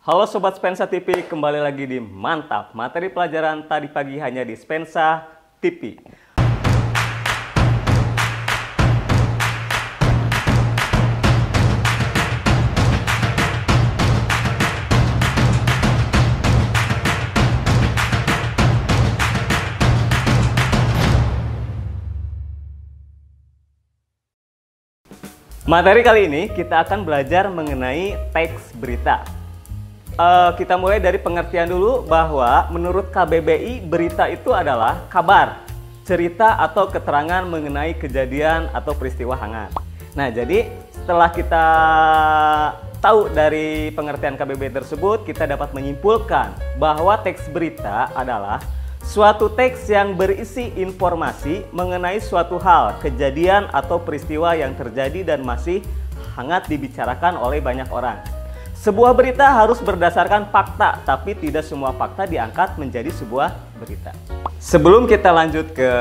Halo Sobat Spensa TV, kembali lagi di Mantap. Materi pelajaran tadi pagi hanya di Spensa TV. Materi kali ini kita akan belajar mengenai teks berita. Kita mulai dari pengertian dulu bahwa menurut KBBI berita itu adalah kabar, cerita atau keterangan mengenai kejadian atau peristiwa hangat. Nah, jadi setelah kita tahu dari pengertian KBBI tersebut, kita dapat menyimpulkan bahwa teks berita adalah suatu teks yang berisi informasi mengenai suatu hal, kejadian atau peristiwa yang terjadi dan masih hangat dibicarakan oleh banyak orang. Sebuah berita harus berdasarkan fakta, tapi tidak semua fakta diangkat menjadi sebuah berita. Sebelum kita lanjut ke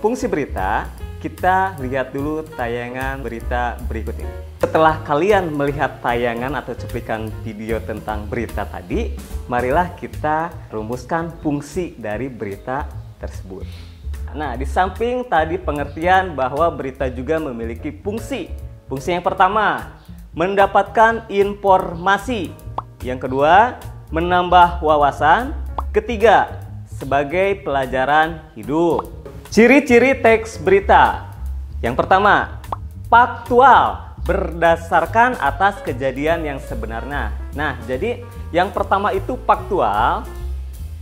fungsi berita, kita lihat dulu tayangan berita berikut ini. Setelah kalian melihat tayangan atau cuplikan video tentang berita tadi, marilah kita rumuskan fungsi dari berita tersebut. Nah, di samping tadi pengertian bahwa berita juga memiliki fungsi. Fungsi yang pertama, mendapatkan informasi. Yang kedua, menambah wawasan. Ketiga, sebagai pelajaran hidup. Ciri-ciri teks berita. Yang pertama, faktual, berdasarkan atas kejadian yang sebenarnya. Nah, jadi yang pertama itu faktual.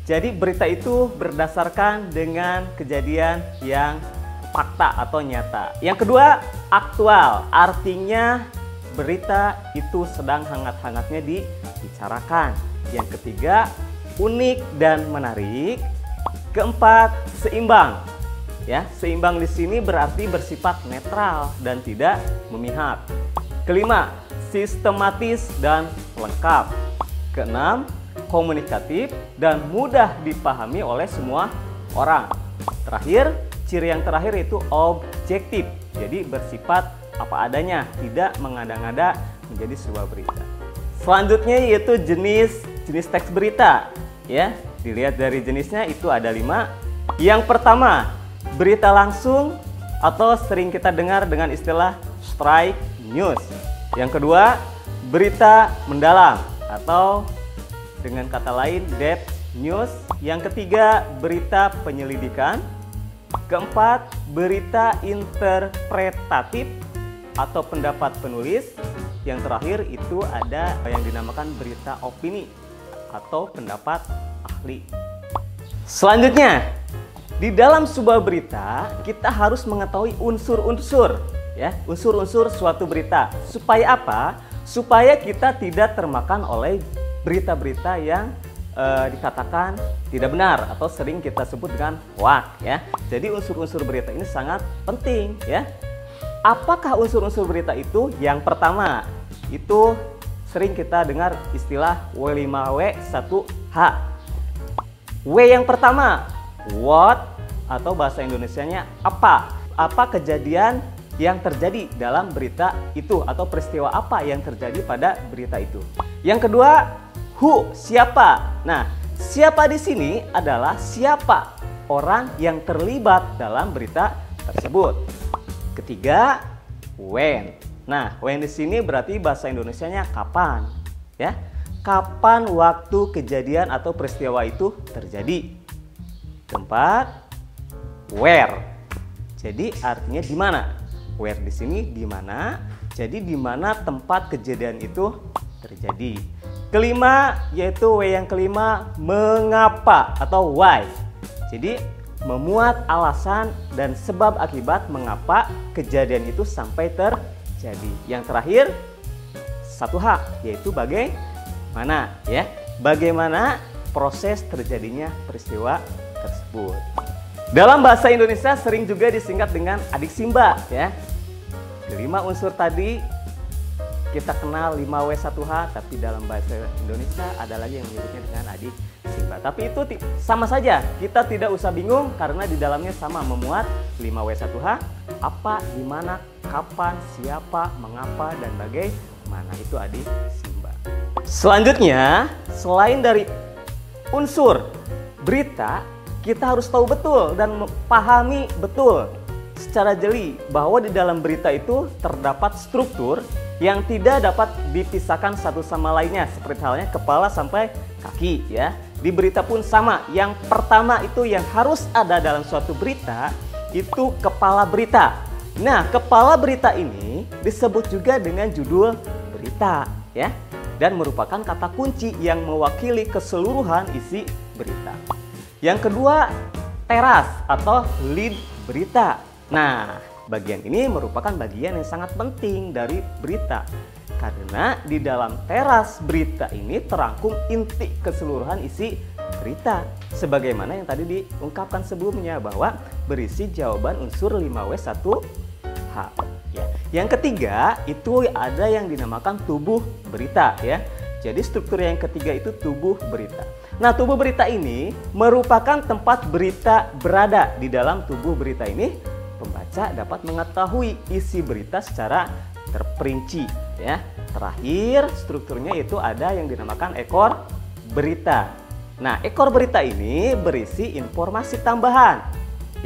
Jadi berita itu berdasarkan dengan kejadian yang fakta atau nyata. Yang kedua, aktual, artinya berita itu sedang hangat-hangatnya dibicarakan. Yang ketiga, unik dan menarik. Keempat, seimbang. Ya, seimbang di sini berarti bersifat netral dan tidak memihak. Kelima, sistematis dan lengkap. Keenam, komunikatif dan mudah dipahami oleh semua orang. Terakhir, ciri yang terakhir itu objektif. Jadi bersifat apa adanya, tidak mengada-ngada menjadi sebuah berita. Selanjutnya yaitu jenis teks berita. Ya, dilihat dari jenisnya itu ada 5. Yang pertama, berita langsung atau sering kita dengar dengan istilah straight news. Yang kedua, berita mendalam atau dengan kata lain depth news. Yang ketiga, berita penyelidikan. Keempat, berita interpretatif atau pendapat penulis. Yang terakhir itu ada yang dinamakan berita opini atau pendapat ahli. Selanjutnya, di dalam sebuah berita kita harus mengetahui unsur-unsur, ya, unsur-unsur suatu berita. Supaya apa? Supaya kita tidak termakan oleh berita-berita yang dikatakan tidak benar atau sering kita sebut dengan hoax, ya. Jadi unsur-unsur berita ini sangat penting, ya. Apakah unsur-unsur berita itu? Yang pertama, itu sering kita dengar istilah W5W1H. W yang pertama, what atau bahasa Indonesianya apa? Apa kejadian yang terjadi dalam berita itu atau peristiwa apa yang terjadi pada berita itu. Yang kedua, who, siapa. Nah, siapa di sini adalah siapa orang yang terlibat dalam berita tersebut. Ketiga, when. Nah, when di sini berarti bahasa Indonesianya kapan, ya? Kapan waktu kejadian atau peristiwa itu terjadi. Keempat, where. Jadi artinya di mana? Where di sini di mana? Jadi di mana tempat kejadian itu terjadi. Kelima yaitu W yang kelima, mengapa atau why. Jadi memuat alasan dan sebab akibat mengapa kejadian itu sampai terjadi. Yang terakhir 1H yaitu bagaimana, ya. Bagaimana proses terjadinya peristiwa tersebut. Dalam bahasa Indonesia sering juga disingkat dengan adik simba, ya. Kelima unsur tadi kita kenal 5W1H, tapi dalam bahasa Indonesia ada lagi yang menyebutnya dengan adik simba. Tapi itu sama saja, kita tidak usah bingung karena di dalamnya sama memuat 5W1H, apa, di mana, kapan, siapa, mengapa, dan bagaimana. Itu adik simba. Selanjutnya, selain dari unsur berita, kita harus tahu betul dan memahami betul secara jeli bahwa di dalam berita itu terdapat struktur yang tidak dapat dipisahkan satu sama lainnya, seperti halnya kepala sampai kaki ya. Di berita pun sama. Yang pertama itu yang harus ada dalam suatu berita itu kepala berita. Nah, kepala berita ini disebut juga dengan judul berita ya, dan merupakan kata kunci yang mewakili keseluruhan isi berita. Yang kedua, teras atau lead berita. Nah, bagian ini merupakan bagian yang sangat penting dari berita. Karena di dalam teras berita ini terangkum inti keseluruhan isi berita. Sebagaimana yang tadi diungkapkan sebelumnya bahwa berisi jawaban unsur 5W1H. Ya. Yang ketiga itu ada yang dinamakan tubuh berita ya. Jadi struktur yang ketiga itu tubuh berita. Nah, tubuh berita ini merupakan tempat berita berada. Di dalam tubuh berita ini pembaca dapat mengetahui isi berita secara terperinci ya. Terakhir strukturnya itu ada yang dinamakan ekor berita. Nah, ekor berita ini berisi informasi tambahan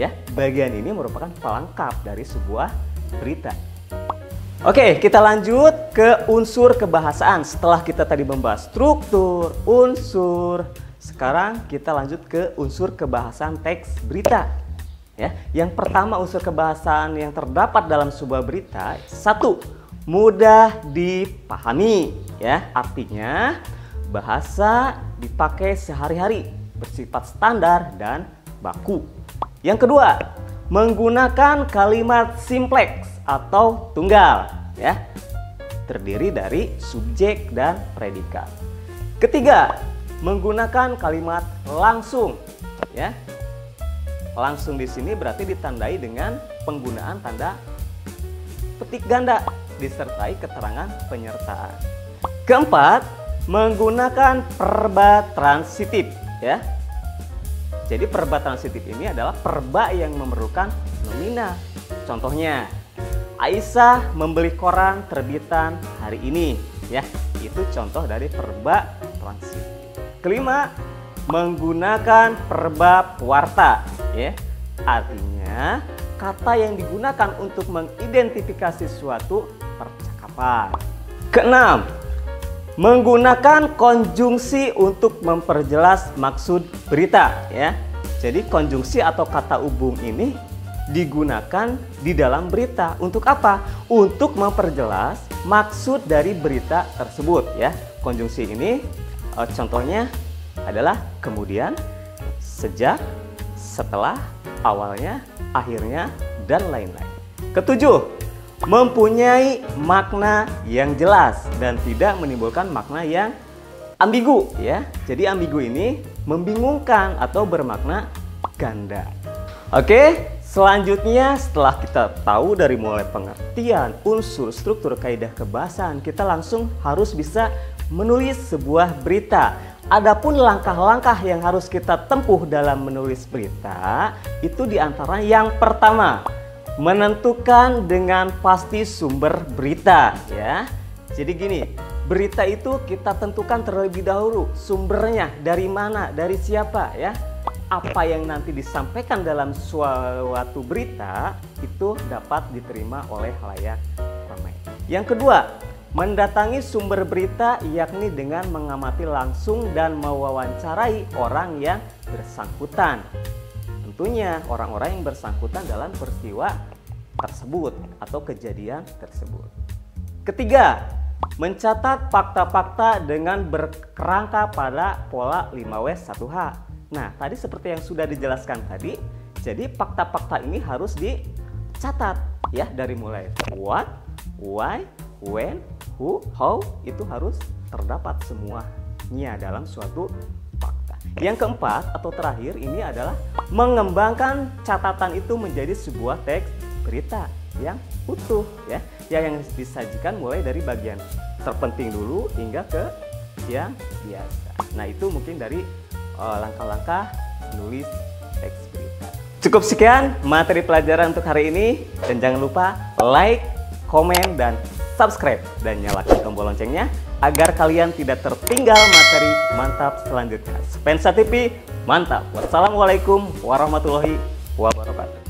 ya. Bagian ini merupakan pelengkap dari sebuah berita. Oke, kita lanjut ke unsur kebahasaan. Setelah kita tadi membahas struktur, unsur, sekarang kita lanjut ke unsur kebahasaan teks berita. Ya, yang pertama unsur kebahasaan yang terdapat dalam sebuah berita, satu, mudah dipahami. Ya, artinya bahasa dipakai sehari-hari, bersifat standar dan baku. Yang kedua, menggunakan kalimat simpleks atau tunggal ya, terdiri dari subjek dan predikat. Ketiga, menggunakan kalimat langsung ya. Langsung di sini berarti ditandai dengan penggunaan tanda petik ganda disertai keterangan penyertaan. Keempat, menggunakan perba transitif ya. Jadi perba transitif ini adalah perba yang memerlukan nomina. Contohnya, Aisyah membeli koran terbitan hari ini ya. Itu contoh dari perba transitif. Kelima, menggunakan perba pewarta ya. Artinya kata yang digunakan untuk mengidentifikasi suatu percakapan. Keenam, menggunakan konjungsi untuk memperjelas maksud berita ya. Jadi konjungsi atau kata hubung ini digunakan di dalam berita untuk apa? Untuk memperjelas maksud dari berita tersebut ya. Konjungsi ini contohnya adalah kemudian, sejak, setelah, awalnya, akhirnya, dan lain-lain. Ketujuh, mempunyai makna yang jelas dan tidak menimbulkan makna yang ambigu ya. Jadi ambigu ini membingungkan atau bermakna ganda. Oke, selanjutnya setelah kita tahu dari mulai pengertian, unsur, struktur, kaidah kebahasaan, kita langsung harus bisa menulis sebuah berita. Adapun langkah-langkah yang harus kita tempuh dalam menulis berita itu diantara yang pertama, menentukan dengan pasti sumber berita ya. Jadi gini, berita itu kita tentukan terlebih dahulu sumbernya dari mana, dari siapa ya. Apa yang nanti disampaikan dalam suatu berita itu dapat diterima oleh khalayak ramai. Yang kedua, mendatangi sumber berita yakni dengan mengamati langsung dan mewawancarai orang yang bersangkutan. Tentunya orang-orang yang bersangkutan dalam peristiwa tersebut atau kejadian tersebut. Ketiga, mencatat fakta-fakta dengan berkerangka pada pola 5W1H. Nah, tadi seperti yang sudah dijelaskan tadi, jadi fakta-fakta ini harus dicatat ya, dari mulai what, why, when, who, how, itu harus terdapat semuanya dalam suatu fakta. Yang keempat atau terakhir ini adalah mengembangkan catatan itu menjadi sebuah teks berita yang utuh ya, yang disajikan mulai dari bagian terpenting dulu hingga ke yang biasa. Nah, itu mungkin dari langkah-langkah menulis teks berita. Cukup sekian materi pelajaran untuk hari ini, dan jangan lupa like, komen, dan subscribe dan nyalakan tombol loncengnya agar kalian tidak tertinggal materi mantap selanjutnya. Spensa TV, mantap. Wassalamualaikum warahmatullahi wabarakatuh.